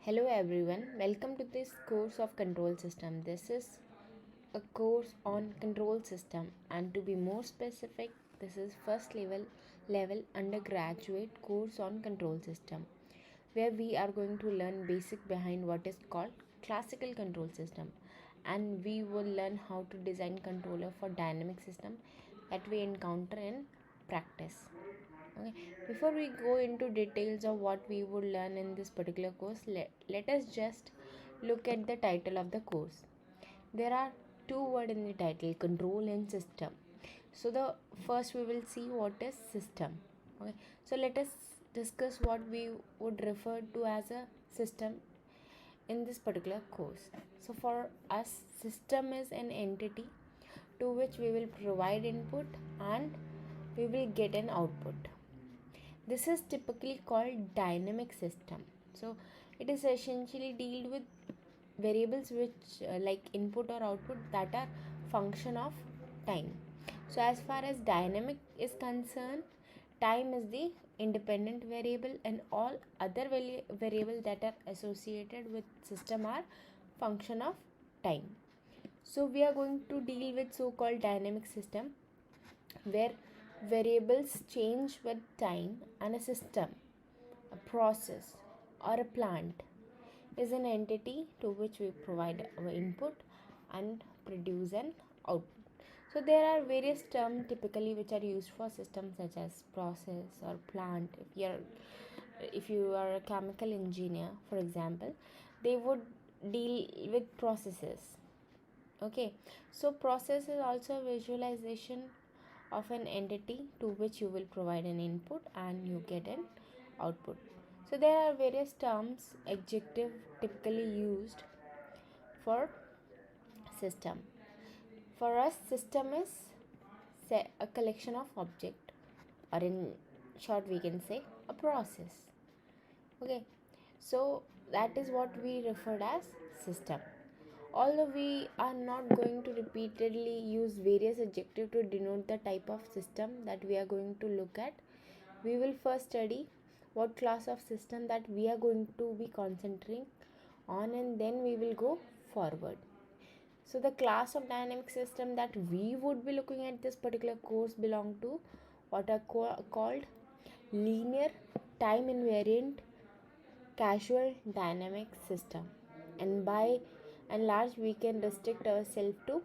Hello everyone, welcome to this course of control system. This is a course on control system, and to be more specific, this is first level undergraduate course on control system, where we are going to learn basic behind what is called classical control system, and we will learn how to design controller for dynamic system that we encounter in practice. Okay, before we go into details of what we would learn in this particular course, let us just look at the title of the course. There are two words in the title, control and system. So the first we will see what is system. Okay, so let us discuss what we would refer to as a system in this particular course. So for us, system is an entity to which we will provide input and we will get an output. This is typically called dynamic system. So it is essentially deal with variables which like input or output that are function of time. So as far as dynamic is concerned, time is the independent variable and all other variables that are associated with system are function of time. So we are going to deal with so-called dynamic system where variables change with time, and a system, a process, or a plant is an entity to which we provide our input and produce an output. So there are various terms typically which are used for systems such as process or plant. If you are a chemical engineer, for example, they would deal with processes. Okay, so process is also a visualization of an entity to which you will provide an input and you get an output. So there are various terms, adjective typically used for system. For us, system is a collection of object, or in short we can say a process. Okay, so that is what we referred as system. Although we are not going to repeatedly use various adjectives to denote the type of system that we are going to look at, we will first study what class of system that we are going to be concentrating on, and then we will go forward. So the class of dynamic system that we would be looking at this particular course belong to what are called linear time invariant casual dynamic system, and by and large we can restrict ourselves to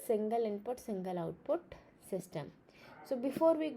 single input single output system. So before we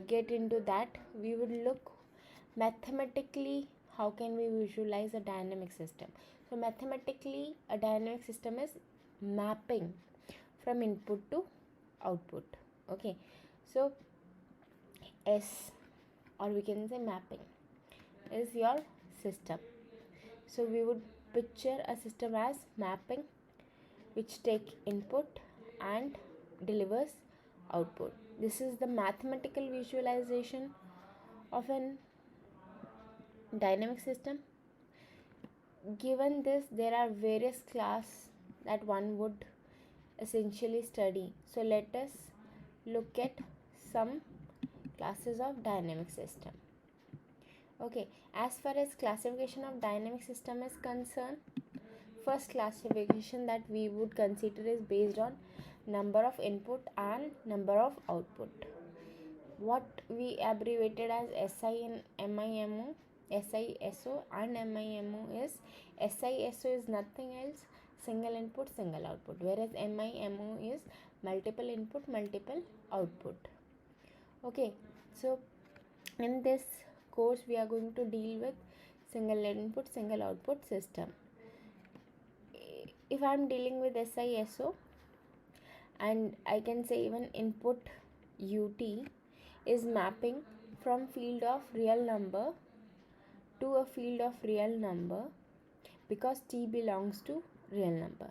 get into that, we would look mathematically how can we visualize a dynamic system. So mathematically a dynamic system is mapping from input to output. Okay, so S, or we can say mapping, is your system. So we would picture a system as mapping which take input and delivers output. This is the mathematical visualization of an dynamic system. Given this, there are various classes that one would essentially study. So let us look at some classes of dynamic system. Okay, as far as classification of dynamic system is concerned, first classification that we would consider is based on number of input and number of output. What we abbreviated as SI and MIMO, SISO and MIMO is SISO is nothing else single input single output, whereas MIMO is multiple input multiple output. Okay, so in this course we are going to deal with single input single output system. If I am dealing with SISO, and I can say even input UT is mapping from field of real number to a field of real number because T belongs to real number.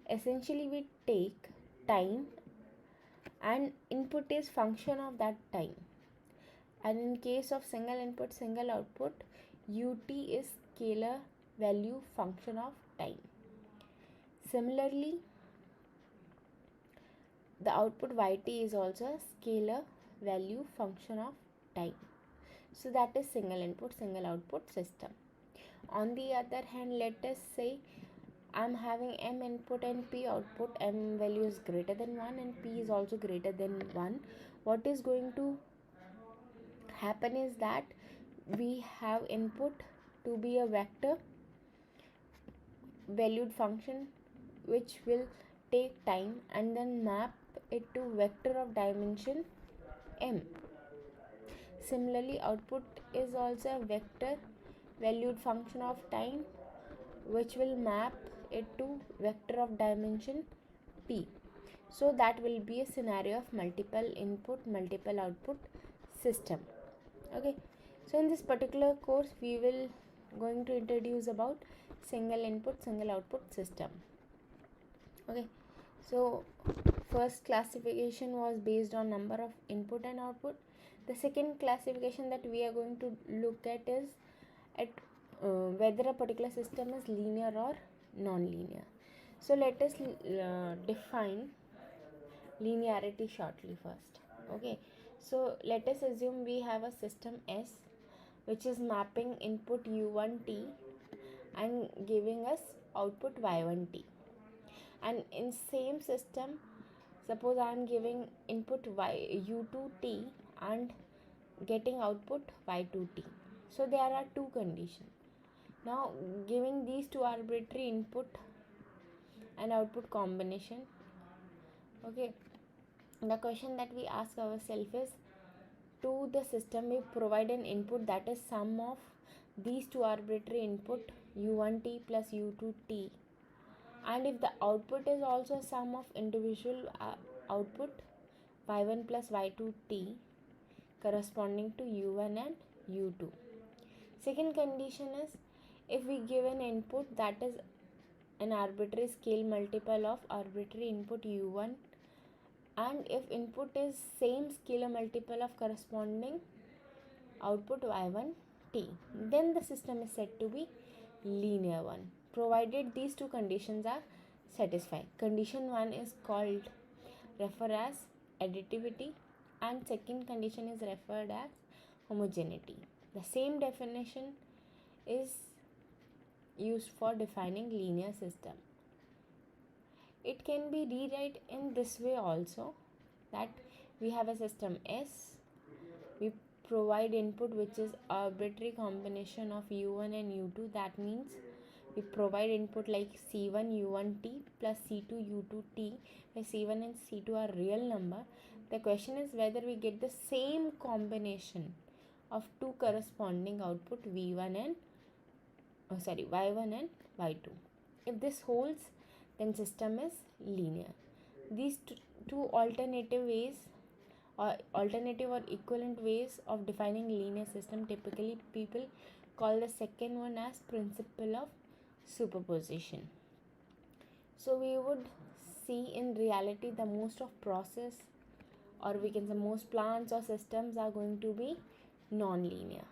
Essentially we take time and input is function of that time, and in case of single input single output, UT is scalar value function of time. Similarly, the output YT is also a scalar value function of time. So that is single input single output system. On the other hand, let us say I'm having m input and p output. M value is greater than 1 and p is also greater than 1. What is going to happen is that we have input to be a vector valued function which will take time and then map it to vector of dimension m. Similarly, output is also a vector valued function of time which will map it to vector of dimension p. So that will be a scenario of multiple input multiple output system. Okay, so in this particular course we will going to introduce about single input single output system. Okay, so first classification was based on number of input and output. The second classification that we are going to look at is at whether a particular system is linear or non-linear. So let us define linearity shortly first. Okay, so let us assume we have a system S which is mapping input u1t and giving us output y1t, and in same system suppose I am giving input u2t and getting output y2t. So there are two conditions. Now giving these two arbitrary input and output combination, okay, the question that we ask ourselves is, to the system we provide an input that is sum of these two arbitrary input u1t plus u2t, and if the output is also sum of individual output y1 plus y2t corresponding to u1 and u2. Second condition is, if we give an input that is an arbitrary scale multiple of arbitrary input u1, and if input is same scalar multiple of corresponding output y1t, then the system is said to be linear one, provided these two conditions are satisfied. Condition 1 is called referred as additivity and second condition is referred as homogeneity. The same definition is used for defining linear system. It can be rewrite in this way also, that we have a system S, we provide input which is arbitrary combination of u1 and u2. That means we provide input like c1 u1t plus c2 u2t, where c1 and c2 are real number. The question is whether we get the same combination of two corresponding output y1 and y2. If this holds, then system is linear. These two alternative ways or alternative or equivalent ways of defining linear system, typically people call the second one as principle of superposition. So we would see in reality the most of process, or we can say most plants or systems are going to be non-linear.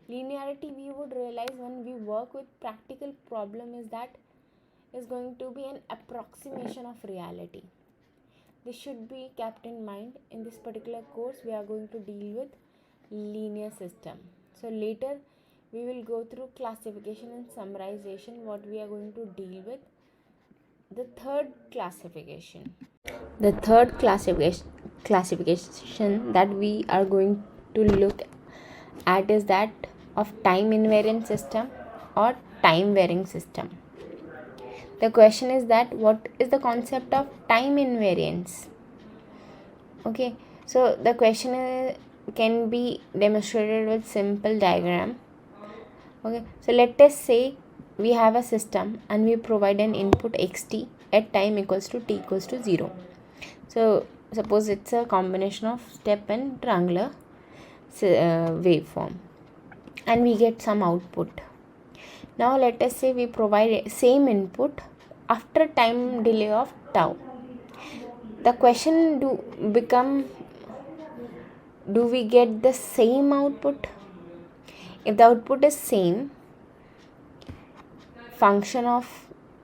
Linearity we would realize when we work with practical problem is that is going to be an approximation of reality. This should be kept in mind. In this particular course we are going to deal with linear system. So later we will go through classification and summarization. What we are going to deal with the third classification. The third classification that we are going to look at is that of time invariant system or time varying system. The question is that what is the concept of time invariance? Okay, so the question can be demonstrated with simple diagram. Okay, so let us say we have a system and we provide an input xt at time equals to t equals to 0. So suppose it's a combination of step and triangular waveform, and we get some output. Now let us say we provide same input after time delay of tau. The question do we get the same output? If the output is same, function of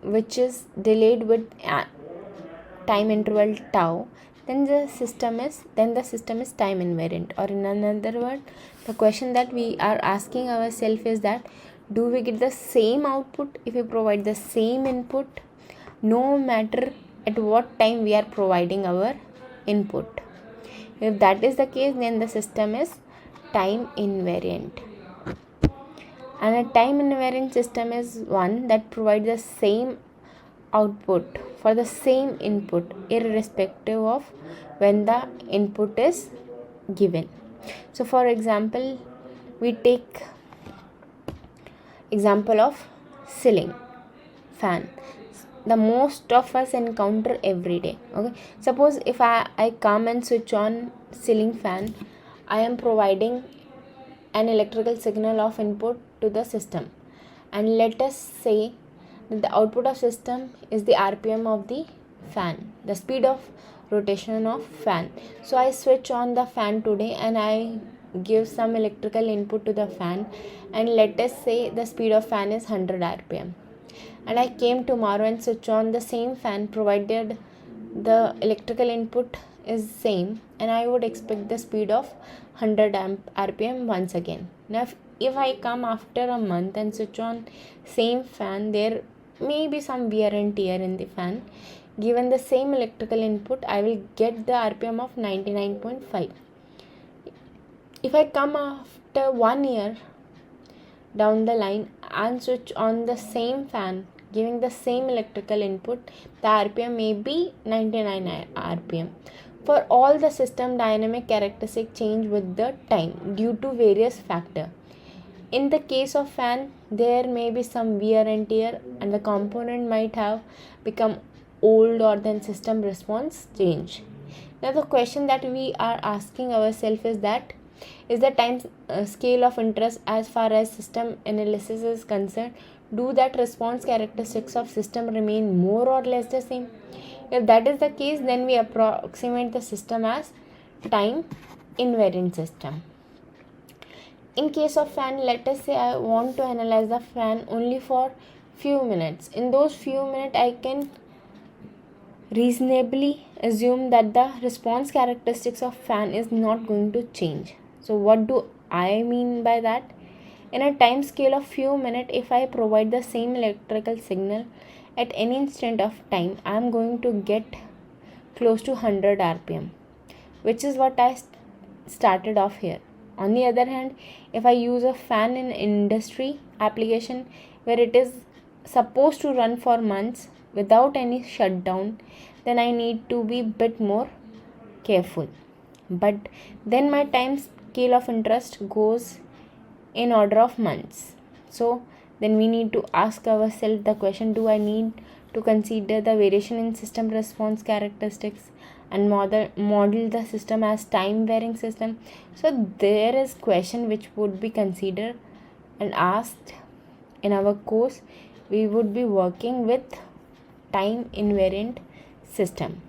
which is delayed with time interval tau, then the system is time invariant. Or in another word, the question that we are asking ourselves is that do we get the same output if we provide the same input, no matter at what time we are providing our input? If that is the case, then the system is time invariant. And a time invariant system is one that provides the same output for the same input irrespective of when the input is given. So for example, we take example of ceiling fan, the most of us encounter every day. Okay, suppose if I come and switch on ceiling fan, I am providing an electrical signal of input to the system, and let us say that the output of system is the RPM of the fan, the speed of rotation of fan. So I switch on the fan today and I give some electrical input to the fan, and let us say the speed of fan is 100 RPM, and I came tomorrow and switch on the same fan provided the electrical input is same, and I would expect the speed of 100 RPM once again. Now if I come after a month and switch on same fan, there may be some wear and tear in the fan. Given the same electrical input, I will get the RPM of 99.5. If I come after 1 year down the line and switch on the same fan giving the same electrical input, the RPM may be 99 RPM. For all the system dynamic characteristic change with the time due to various factors. In the case of fan, there may be some wear and tear, and the component might have become old or then system response change. Now the question that we are asking ourselves is that, is the time scale of interest as far as system analysis is concerned, do that response characteristics of system remain more or less the same? If that is the case, then we approximate the system as time invariant system. In case of fan, let us say I want to analyze the fan only for few minutes. In those few minutes, I can reasonably assume that the response characteristics of fan is not going to change. So what do I mean by that? In a time scale of few minutes, if I provide the same electrical signal at any instant of time, I am going to get close to 100 RPM, which is what I started off here. On the other hand, if I use a fan in industry application where it is supposed to run for months without any shutdown, then I need to be bit more careful. But then my time scale of interest goes in order of months. So then we need to ask ourselves the question, do I need to consider the variation in system response characteristics and model the system as time varying system? So there is question which would be considered and asked in our course. We would be working with time invariant system.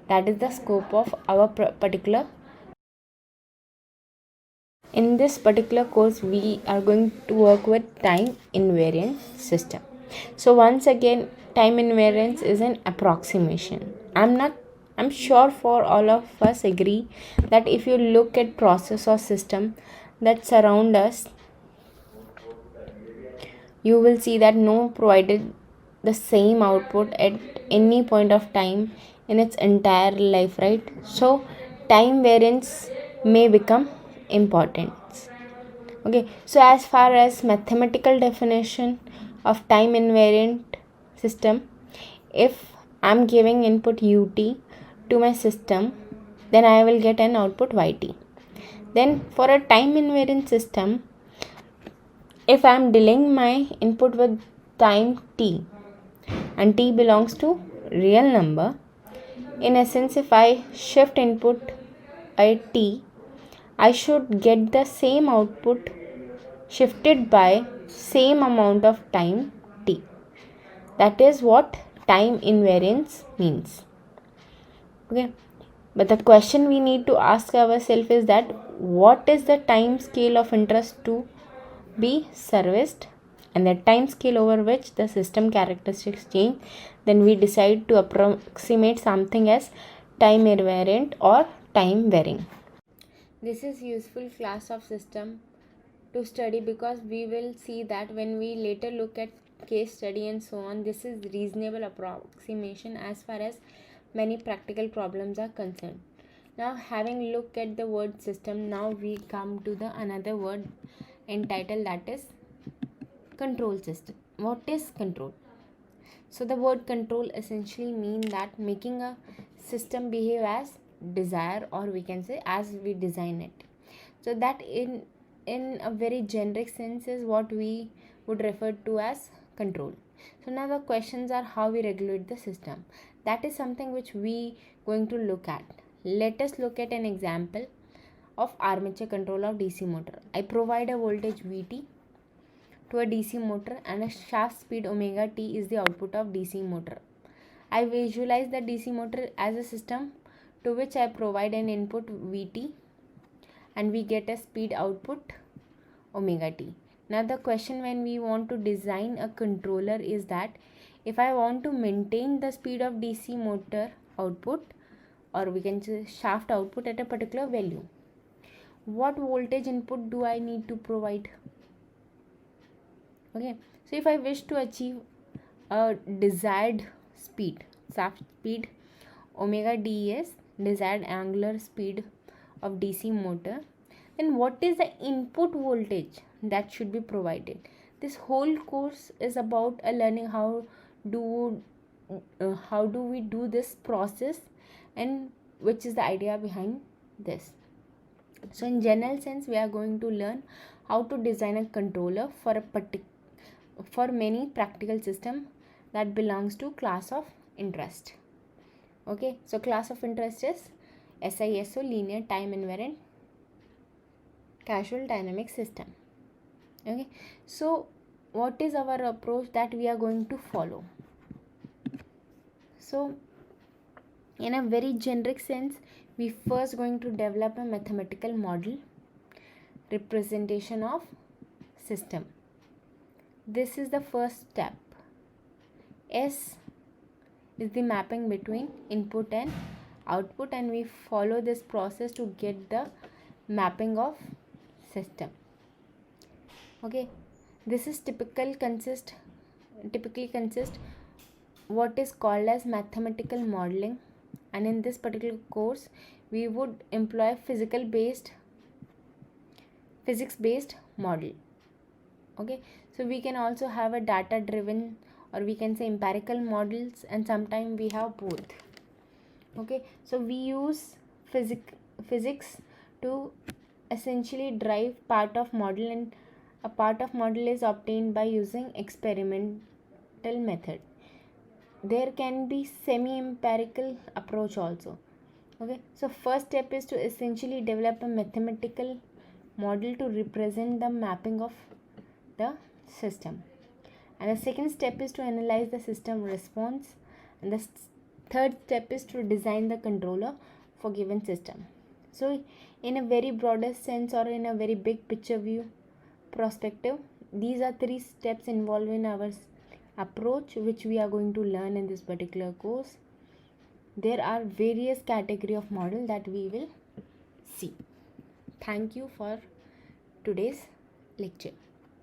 That is the scope of our particular. In this particular course, we are going to work with time invariant system. So once again, time invariance is an approximation. I'm sure for all of us agree that if you look at process or system that surround us, you will see that no provided the same output at any point of time in its entire life, right? So time variance may become important. Okay, so as far as mathematical definition of time invariant system, if I'm giving input ut to my system, then I will get an output yt. Then for a time invariant system, if I'm delaying my input with time t and t belongs to real number, in essence, if I shift input by t, I should get the same output shifted by same amount of time t. That is what time invariance means. Okay, but the question we need to ask ourselves is that, what is the time scale of interest to be serviced, and the time scale over which the system characteristics change. Then we decide to approximate something as time invariant or time varying. This is useful class of system to study, because we will see that when we later look at case study and so on, this is reasonable approximation as far as many practical problems are concerned. Now, having looked at the word system, now we come to the another word entitled, that is control system. What is control? So the word control essentially means that making a system behave as desire, or we can say as we design it. So that in a very generic sense is what we would refer to as control. So now the questions are how we regulate the system. That is something which we going to look at. Let us look at an example of armature control of DC motor. I provide a voltage Vt to a DC motor and a shaft speed omega t is the output of DC motor. I visualize the DC motor as a system to which I provide an input Vt and we get a speed output omega t. Now the question when we want to design a controller is that if I want to maintain the speed of DC motor output, or we can say shaft output, at a particular value, what voltage input do I need to provide? Okay, so if I wish to achieve a desired speed, shaft speed omega d is desired angular speed of DC motor, then what is the input voltage that should be provided? This whole course is about learning how do we do this process and which is the idea behind this. So in general sense, we are going to learn how to design a controller for many practical system that belongs to class of interest. Okay, so class of interest is SISO, linear time invariant causal dynamic system. Okay, so what is our approach that we are going to follow? So in a very generic sense, we first going to develop a mathematical model representation of system. This is the first step. S is the mapping between input and output, and we follow this process to get the mapping of system. Okay, this is typically consist what is called as mathematical modeling, and in this particular course we would employ physics based model. Okay, so we can also have a data driven, or we can say empirical models, and sometimes we have both. Okay, so we use physics to essentially drive part of model, and a part of model is obtained by using experimental method. There can be semi-empirical approach also. Okay, so first step is to essentially develop a mathematical model to represent the mapping of the system, and the second step is to analyze the system response, and the third step is to design the controller for given system. So in a very broader sense, or in a very big picture view perspective, these are three steps involved in our approach which we are going to learn in this particular course. There are various category of model that we will see. Thank you for today's lecture.